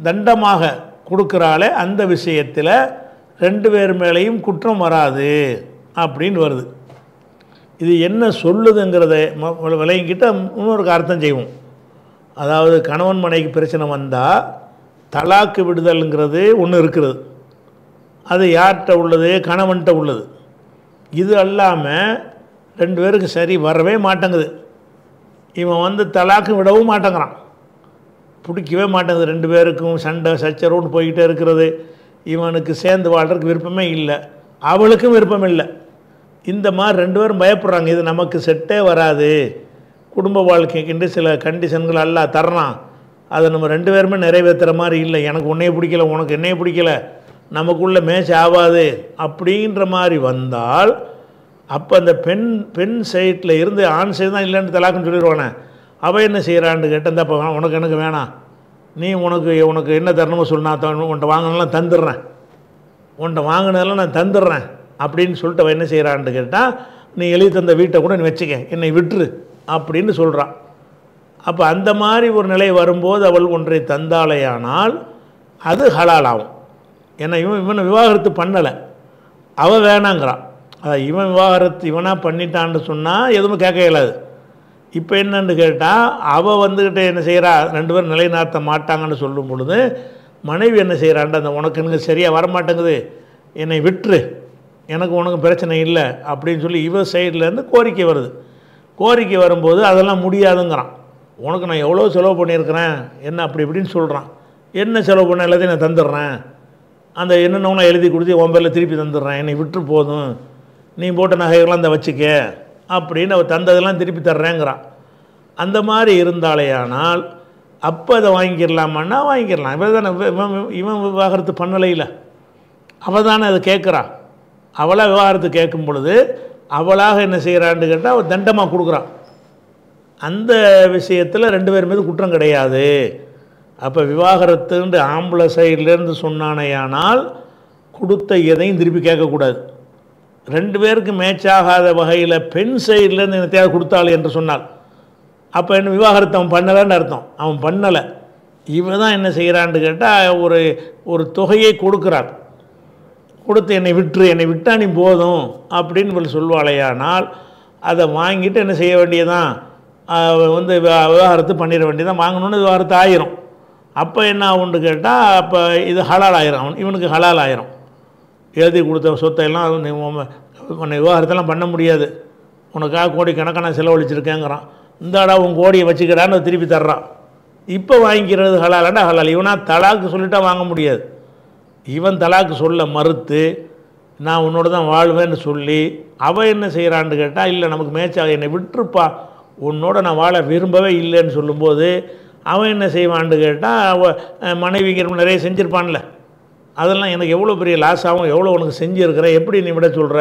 தண்டமாக கொடுக்குறாளே அந்த விஷயத்தில் 2 பேர் மேலேயும் குற்றம் வராது அப்படின்னு வருது. இது என்ன சொல்லுதுங்கிறத விளங்கிக்கிட்ட இன்னொரு அர்த்தம் செய்வோம். அதாவது கணவன் மனைவிக்கு பிரச்சனை வந்தால் தலாக்கு விடுதல்ங்கிறது ஒன்று இருக்கிறது. அது யார்கிட்ட உள்ளது, கணவன்கிட்ட உள்ளது. இது அல்லாமல் 2 பேருக்கு சரி வரவே மாட்டேங்குது. இவன் வந்து தலாக்கு விடவும் மாட்டேங்கிறான், பிடிக்கவே மாட்டேங்குது. 2 பேருக்கும் சண்டை சச்சரவுன்னு போய்கிட்டே இருக்கிறது. இவனுக்கு சேர்ந்து வாழ்கிறதுக்கு விருப்பமே இல்லை, அவளுக்கும் விருப்பம் இல்லை. இந்த மாதிரி 2 பேரும் பயப்படுறாங்க, இது நமக்கு செட்டே வராது. குடும்ப வாழ்க்கைக்குண்டு சில கண்டிஷன்கள் எல்லாம் தரலாம், அதை நம்ம 2 பேருமே நிறைவேற்றுற மாதிரி இல்லை. எனக்கு உன்னையே பிடிக்கல, உனக்கு என்னையே பிடிக்கல, நமக்குள்ளே மேட்ச் ஆகாது அப்படின்ற மாதிரி வந்தால் அப்போ அந்த பெண் சைட்டில் இருந்து ஆண் சைடு தான் இல்லைன்னு தலாக்குன்னு சொல்லிடுவானே. அவள் என்ன செய்கிறான்னு கேட்டால், இந்தப்போ உனக்கு எனக்கு வேணாம், நீ உனக்கு என்ன தரணுமோ சொன்னா உன்ட்ட வாங்கினெல்லாம் தந்துடுறேன், உன்ட்ட வாங்கினதெல்லாம் நான் தந்துடுறேன் அப்படின்னு சொல்லிட்டு அவள் என்ன செய்கிறான்னு கேட்டால், நீ எழுதி தந்த வீட்டை கூட நீ வச்சுக்க, என்னை விட்டுரு அப்படின்னு சொல்கிறான். அப்போ அந்த மாதிரி ஒரு நிலை வரும்போது அவள் ஒன்றை தந்தாலேயானால் அது ஹலால் ஆகும். ஏன்னா இவனை விவாகரத்து பண்ணலை, அவள் வேணாங்கிறான். அதான் இவன் விவாகரத்து இவனாக பண்ணிட்டான்னு சொன்னால் எதுவும் கேட்க இயலாது. இப்போ என்னன்னு கேட்டால், அவள் வந்துக்கிட்ட என்ன செய்கிறா, 2 பேரும் நிலைநாட்ட மாட்டாங்கன்னு சொல்லும் பொழுது மனைவி என்ன செய்கிறான்ட்டு, அந்த உனக்கு எனக்கு சரியாக வரமாட்டேங்குது, என்னை விட்டுரு, எனக்கு உனக்கு பிரச்சனை இல்லை அப்படின்னு சொல்லி இவ சைட்லேருந்து கோரிக்கை வருது. கோரிக்கை வரும்போது அதெல்லாம் முடியாதுங்கிறான். உனக்கு நான் எவ்வளோ செலவு பண்ணியிருக்கிறேன் என்ன அப்படி இப்படின்னு சொல்கிறான். என்ன செலவு பண்ண எல்லாத்தையும் நான் தந்துடுறேன், அந்த என்னென்ன எழுதி கொடுத்து உன் பேரில் திருப்பி தந்துடுறேன், என்னை விட்டு போதும், நீ போட்ட நகைகள்லாம் இந்த வச்சுக்க அப்படின்னு அவள் தந்ததெல்லாம் திருப்பி தர்றேங்கிறான். அந்த மாதிரி இருந்தாலேயானால் அப்போ அதை வாங்கிடலாமான்னா வாங்கிடலாம். இவன் தானே இவன் விவாகரத்து பண்ணலை, இல்லை அவள் தானே அதை கேட்குறா. அவளாக விவாகரத்து கேட்கும் பொழுது அவளாக என்ன செய்கிறான்னு கேட்டால் அவள் தண்டமாக கொடுக்குறான். அந்த விஷயத்தில் 2 பேர் மீது குற்றம் கிடையாது. அப்போ விவாகரத்துன்ற ஆம்பளை சைட்லேருந்து சொன்னானேயானால் கொடுத்த எதையும் திருப்பி கேட்கக்கூடாது. 2 பேருக்கு மேட்ச் ஆகாத வகையில் பெண் சைட்லேருந்து என்ன தேவை கொடுத்தாள் என்று சொன்னால் அப்போ என்ன விவாகரத்து அவன் பண்ணலைன்னு அர்த்தம். அவன் பண்ணலை, இவன் தான் என்ன செய்கிறான்னு கேட்டால் ஒரு தொகையை கொடுக்குறான். கொடுத்து என்னை விட்டா நீ போதும் அப்படின்னு சொல்வாளையானால் அதை வாங்கிட்டு என்ன செய்ய வேண்டியதான், வந்து விவாகரத்து பண்ணிட வேண்டியதான். வாங்கணுன்னு விவாகரத்து ஆயிரும். அப்போ என்ன ஆகும்னு கேட்டால் அப்போ இது ஹலால் ஆயிரும், இவனுக்கு ஹலால் ஆயிரும். எழுதி கொடுத்த சொத்தையெல்லாம் உன்னை விவகாரத்தெல்லாம் பண்ண முடியாது, உனக்காக கோடிக்கணக்கான செலவழிச்சிருக்கேங்கிறான். இந்தாடா உன் கோடியை வச்சுக்கடான்னு திருப்பி தர்றான். இப்போ வாங்கிக்கிறது ஹலாலாண்டா ஹலால். இவனா தலாக்கு சொல்லிட்டா வாங்க முடியாது. இவன் தலாக்கு சொல்ல மறுத்து நான் உன்னோட தான் வாழ்வேன்னு சொல்லி அவன் என்ன செய்கிறான்னு கேட்டால், இல்லை நமக்கு மேட்சாக என்னை விட்டுருப்பா, உன்னோட நான் வாழ விரும்பவே இல்லைன்னு சொல்லும்போது அவன் என்ன செய்வான்னு கேட்டால், மனைவிங்கிற நிறைய செஞ்சுருப்பான்ல, அதெல்லாம் எனக்கு எவ்வளோ பெரிய லாஸ் ஆகும், எவ்வளோ உனக்கு செஞ்சுருக்கிற, எப்படி நீ விட சொல்கிற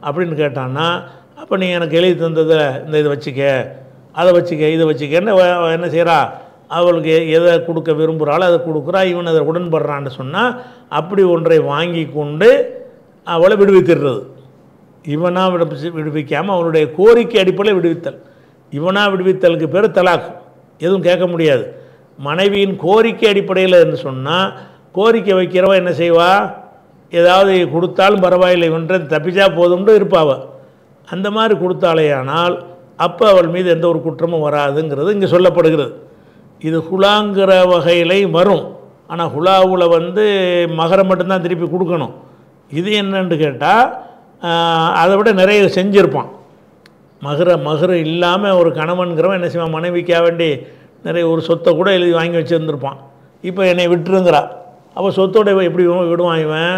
அப்படின்னு கேட்டான்னா, அப்போ நீ எனக்கு எழுதி தந்ததை இந்த இதை வச்சுக்க, அதை வச்சுக்க, இதை வச்சுக்கன்னு என்ன செய்கிறா, அவளுக்கு எதை கொடுக்க விரும்புகிறாளோ அதை கொடுக்குறா. இவன் அதை உடன்படுறான்னு சொன்னால் அப்படி ஒன்றை வாங்கி கொண்டு அவளை விடுவித்துடுறது. இவனாக விடுவிக்காமல் அவனுடைய கோரிக்கை அடிப்படையில் விடுவித்தல். இவனாக விடுவித்தலுக்கு பேர் தலாக், எதுவும் கேட்க முடியாது. மனைவியின் கோரிக்கை அடிப்படையில் என்று சொன்னால், கோரிக்கை வைக்கிறவ என்ன செய்வா, ஏதாவது கொடுத்தாலும் பரவாயில்லை இவன்றது தப்பிச்சா போதும்னு இருப்பாவ. அந்த மாதிரி கொடுத்தாலேயானால் அப்போ அவள் மீது எந்த ஒரு குற்றமும் வராதுங்கிறது இங்கே சொல்லப்படுகிறது. இது ஹுலாங்கிற வகையிலே வரும். ஆனால் ஹுலாவில் மகரை மட்டும்தான் திருப்பி கொடுக்கணும். இது என்னன்னு கேட்டால் அதை விட நிறைய செஞ்சுருப்பான். மகரு இல்லாமல் ஒரு கணவன்கிறவன் என்ன செய்வான், மனைவிக்காக வேண்டி நிறைய ஒரு சொத்தை கூட எழுதி வாங்கி வச்சுருந்துருப்பான். இப்போ என்னை விட்டுருங்கிறா. அப்போ சொத்தோட எப்படி விடுவான் இவன்?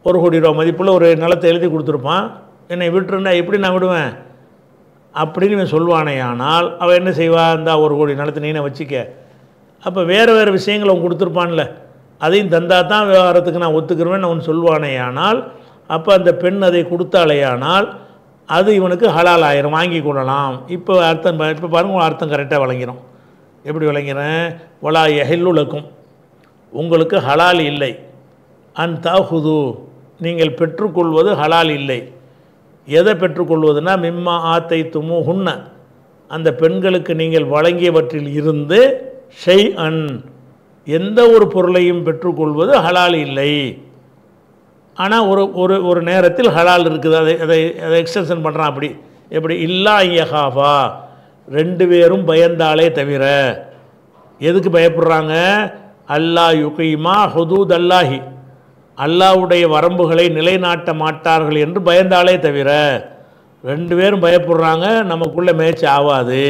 1 கோடி ரூபா மதிப்புள்ள ஒரு நிலத்தை எழுதி கொடுத்துருப்பான். என்னை விட்டுருந்தா எப்படி நான் விடுவேன் அப்படின்னு இவன் சொல்வானே. ஆனால் அவன் என்ன செய்வா, இந்த 1 கோடி நிலத்தை நீனை வச்சுக்க. அப்போ வேறு வேறு விஷயங்களை அவன் கொடுத்துருப்பான்ல, அதையும் தந்தா தான் விவகாரத்துக்கு நான் ஒத்துக்கிறேன்னு அவன் சொல்வானே. ஆனால் அப்போ அந்த பெண் அதை கொடுத்தாலேயானால் அது இவனுக்கு ஹலால் ஆயிரும், வாங்கி கொள்ளலாம். இப்போ அர்த்தம், இப்போ பாருங்கள் அர்த்தம் கரெக்டாக விளங்கிறோம். எப்படி விளங்கிறேன்? வலா யஹில்லுலக்கும், உங்களுக்கு ஹலால் இல்லை. அன் தாஹுது, நீங்கள் பெற்றுக்கொள்வது ஹலால் இல்லை. எதை பெற்றுக்கொள்வதுன்னா, மிம்மா ஆத்தை துமு ஹுன்ன, அந்த பெண்களுக்கு நீங்கள் வழங்கியவற்றில் இருந்து ஷை அன், எந்த ஒரு பொருளையும் பெற்றுக்கொள்வது ஹலால் இல்லை. ஆனால் ஒரு ஒரு நேரத்தில் ஹலால் இருக்குது. அதை எக்ஸ்டென்ஷன் பண்ணுறான். அப்படி எப்படி? இல்லா யஹாஃபா, 2 பேரும் பயந்தாலே தவிர. எதுக்கு பயப்படுறாங்க? அல்லா யுகீமா ஹுதூத் அல்லாஹி, அல்லாஹ்வுடைய வரம்புகளை நிலைநாட்ட மாட்டார்கள் என்று பயந்தாலே தவிர. 2 பேரும் பயப்படுறாங்க, நமக்குள்ளே மேட்ச் ஆகாது.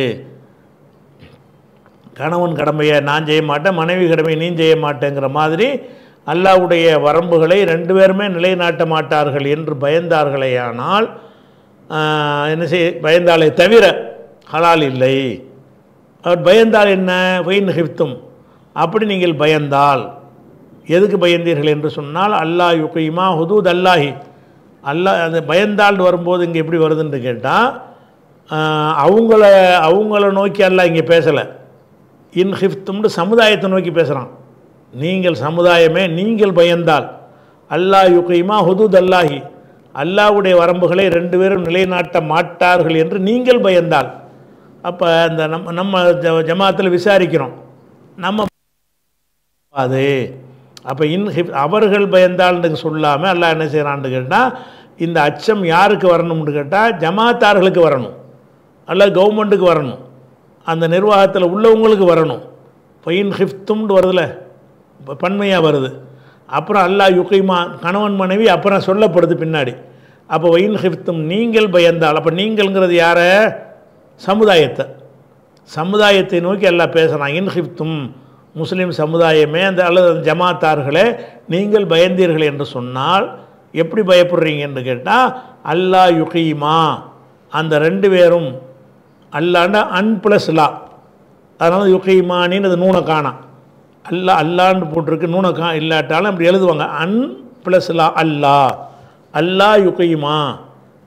கணவன் கடமையை நான் செய்ய மாட்டேன், மனைவி கடமையை நீ செய்ய மாட்டேங்கிற மாதிரி அல்லாஹ்வுடைய வரம்புகளை 2 பேருமே நிலைநாட்ட மாட்டார்கள் என்று பயந்தார்களேயானால் என்ன பயந்தாலே தவிர ஹலால் இல்லை. அவர் பயந்தால் என்ன? வைன் ஹிஃப்தும், அப்படி நீங்கள் பயந்தால். எதுக்கு பயந்தீர்கள் என்று சொன்னால், அல்லாஹ் யுகீமா ஹுதூத் அல்லாஹி, அல்லாஹ் அந்த பயந்தால் வரும்போது இங்கே எப்படி வருதுன்னு கேட்டால், அவங்கள நோக்கி அல்லாஹ் இங்கே பேசலை. இன் ஹிஃப்தும்னு சமுதாயத்தை நோக்கி பேசுகிறான். நீங்கள் சமுதாயமே நீங்கள் பயந்தால், அல்லாஹ் யுகீமா ஹுதூத் அல்லாஹி, அல்லாஹ்வுடைய வரம்புகளை 2 பேரும் நிலைநாட்ட மாட்டார்கள் என்று நீங்கள் பயந்தால். அப்போ இந்த நம்ம ஜமாத்தில் விசாரிக்கிறோம், நம்ம அது அப்போ அவர்கள் பயந்தாள்னு சொல்லாமல் அல்லாஹ் என்ன செய்கிறான்னு கேட்டால், இந்த அச்சம் யாருக்கு வரணும்னு கேட்டால் ஜமாத்தார்களுக்கு வரணும், அல்ல கவர்மெண்ட்டுக்கு வரணும், அந்த நிர்வாகத்தில் உள்ளவங்களுக்கு வரணும். ஃபைன் ஹிஃப்தும்னு வருதுல, பன்மையாக வருது. அப்புறம் அல்லாஹ் யுகீமா கணவன் மனைவி அப்புறம் சொல்லப்படுது பின்னாடி. அப்போ வைன் ஹிஃப்தும், நீங்கள் பயந்தால். அப்போ நீங்கள்ங்கிறது யாரை? சமுதாயத்தை நோக்கி எல்லாம் பேசுகிறான். இன் ஹிஃப்தும், முஸ்லீம் சமுதாயமே அந்த அல்லது ஜமாத்தார்களே, நீங்கள் பயந்தீர்கள் என்று சொன்னால் எப்படி பயப்படுறீங்க என்று கேட்டால், அல்லாஹ் யுகீமா, அந்த 2 பேரும் அல்லாண்டா அன் ப்ளஸ் லா, அதனால் யுகீமானின்னு அது நூனை காணா, அல்லான்னு போட்டிருக்கு, நூனை இல்லாட்டாலும் அப்படி எழுதுவாங்க. அன் ப்ளஸ் லா அல்லாஹ் யுகீமா,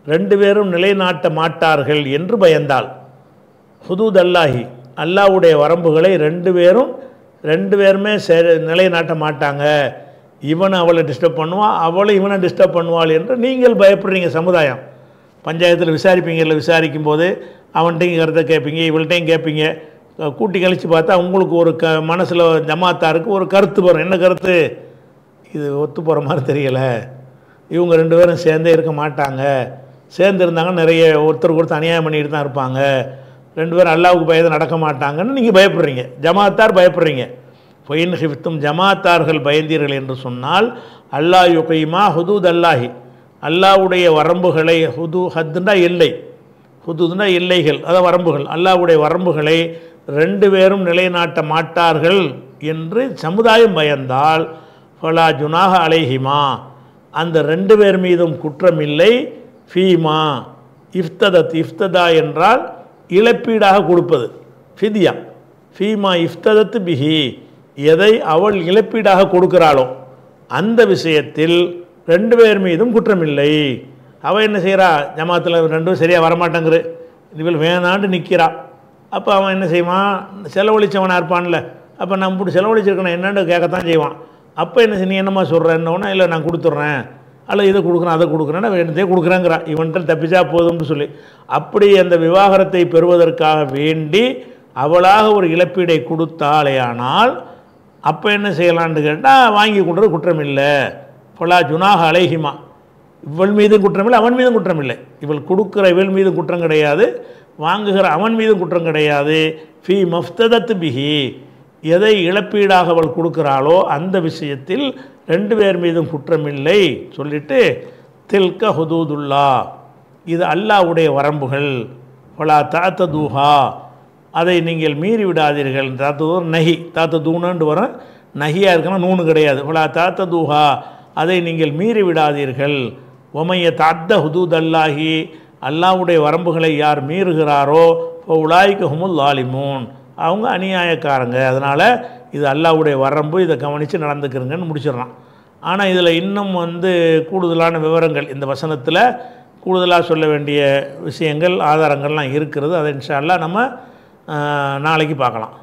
2 பேரும் நிலைநாட்ட மாட்டார்கள் என்று பயந்தால். ஹுதூத் அல்லாஹி, அல்லாஹ்வுடைய வரம்புகளை 2 பேருமே நிலைநாட்ட மாட்டாங்க. இவனை அவளை டிஸ்டர்ப் பண்ணுவான், அவளை இவனை டிஸ்டர்ப் பண்ணுவாள் என்று நீங்கள் பயப்படுறீங்க. சமுதாயம் பஞ்சாயத்தில் விசாரிப்பீங்கல்ல, விசாரிக்கும் போது அவன்கிட்டையும் கருத்தை கேட்பீங்க, இவள்கிட்டையும் கேட்பீங்க. கூட்டி கழித்து பார்த்தா உங்களுக்கு ஒரு மனசில் ஜமாத்தாருக்கு ஒரு கருத்து வரும். என்ன கருத்து? இது ஒத்து போகிற மாதிரி தெரியலை, இவங்க 2 பேரும் சேர்ந்தே இருக்க மாட்டாங்க, சேர்ந்துருந்தாங்க நிறைய ஒருத்தருக்கு ஒருத்தர் அநியாயம் பண்ணிட்டு தான் இருப்பாங்க, 2 பேரும் அல்லாஹ்வுக்கு பயந்து நடக்க மாட்டாங்கன்னு நீங்கள் பயப்படுறீங்க. ஜமாத்தார் பயப்படுறீங்க. ஃபைன் ஹிஃப்தும் ஜமாத்தார்கள் பயந்தீர்கள் என்று சொன்னால் அல்லாஹ் யுகைமா ஹுதூத் அல்லாஹி, அல்லாஹ்வுடைய வரம்புகளை, ஹத்துண்டா எல்லை, ஹுதூதுனா எல்லைகள், அதாவது வரம்புகள், அல்லாஹ்வுடைய வரம்புகளை ரெண்டு பேரும் நிலைநாட்ட மாட்டார்கள் என்று சமுதாயம் பயந்தால் ஃபலா ஜுனாஹ அலைஹிமா, அந்த ரெண்டு பேர் மீதும் குற்றமில்லை. ஃபீமா இஃப்ததா என்றால் இழப்பீடாக கொடுப்பது, ஃபிதியா. ஃபீமா இஃப்ததத்து பிஹி, எதை அவள் இழப்பீடாக கொடுக்கிறாளோ அந்த விஷயத்தில் ரெண்டு பேர் மீதும் குற்றமில்லை. அவள் என்ன செய்கிறா, ஜமாத்தில் ரெண்டும் சரியாக வரமாட்டேங்கிற இவள் வேணாண்டு நிற்கிறா. அப்போ அவன் என்ன செய்வான், செலவழித்தவனாக இருப்பான்ல, அப்போ நம்ம இப்படி செலவழிச்சிருக்கணும் என்னென்னு கேட்கத்தான் செய்வான். அப்போ என்ன நீ என்னம்மா சொல்கிறேன்னொன்னா, இல்லை நான் கொடுத்துட்றேன், அல்ல இதை கொடுக்குறேன் அதை கொடுக்குறேன்னா வேண்டதே கொடுக்குறேங்கிறான், இவன்கிட்ட தப்பிச்சா போதும்னு சொல்லி. அப்படி அந்த விவாகரத்தை பெறுவதற்காக வேண்டி அவளாக ஒரு இழப்பீடை கொடுத்தாலேயானால் அப்போ என்ன செய்யலான்னு கேட்டால் வாங்கி கொண்டது குற்றம் இல்லை. ஃபலா ஜுனாஹ அலைஹிமா, இவள் மீதும் குற்றமில்லை அவன் மீதும் குற்றமில்லை. இவள் கொடுக்குற இவள் மீதும் குற்றம் கிடையாது, வாங்குகிற அவன் மீதும் குற்றம் கிடையாது. ஃபீ மஃப்ததத் பிஹி, எதை இழப்பீடாக அவள் கொடுக்குறாளோ அந்த விஷயத்தில் ரெண்டு பேர் மீதும் குற்றமில்லை சொல்லிட்டு தில்க ஹுதூதுல்லா, இது அல்லாஹ்வுடைய வரம்புகள். ஃபலா தஅதூஹா, அதை நீங்கள் மீறி விடாதீர்கள். தாத்ததூ நஹி, தாத்ததூனு வரும், நஹியாக இருக்கணும், நூனு கிடையாது. ஃபலா தஅதூஹா, அதை நீங்கள் மீறி விடாதீர்கள். ஒமைய தஅத்த ஹுதூத் அல்லாஹி, அல்லாஹ்வுடைய வரம்புகளை யார் மீறுகிறாரோ உலாய்க ஹுமுல் லாலிமூன், அவங்க அநியாயக்காரங்க. அதனால் இது அல்லாஹ்வுடைய வரம்பு, இதை கவனித்து நடந்துக்கிறங்கன்னு முடிச்சிடறான். ஆனால் இதில் இன்னும் கூடுதலான விவரங்கள் இந்த வசனத்தில் கூடுதலாக சொல்ல வேண்டிய விஷயங்கள் ஆதாரங்கள்லாம் இருக்கிறது. அதை இன்ஷா அல்லாஹ் நம்ம நாளைக்கு பார்க்கலாம்.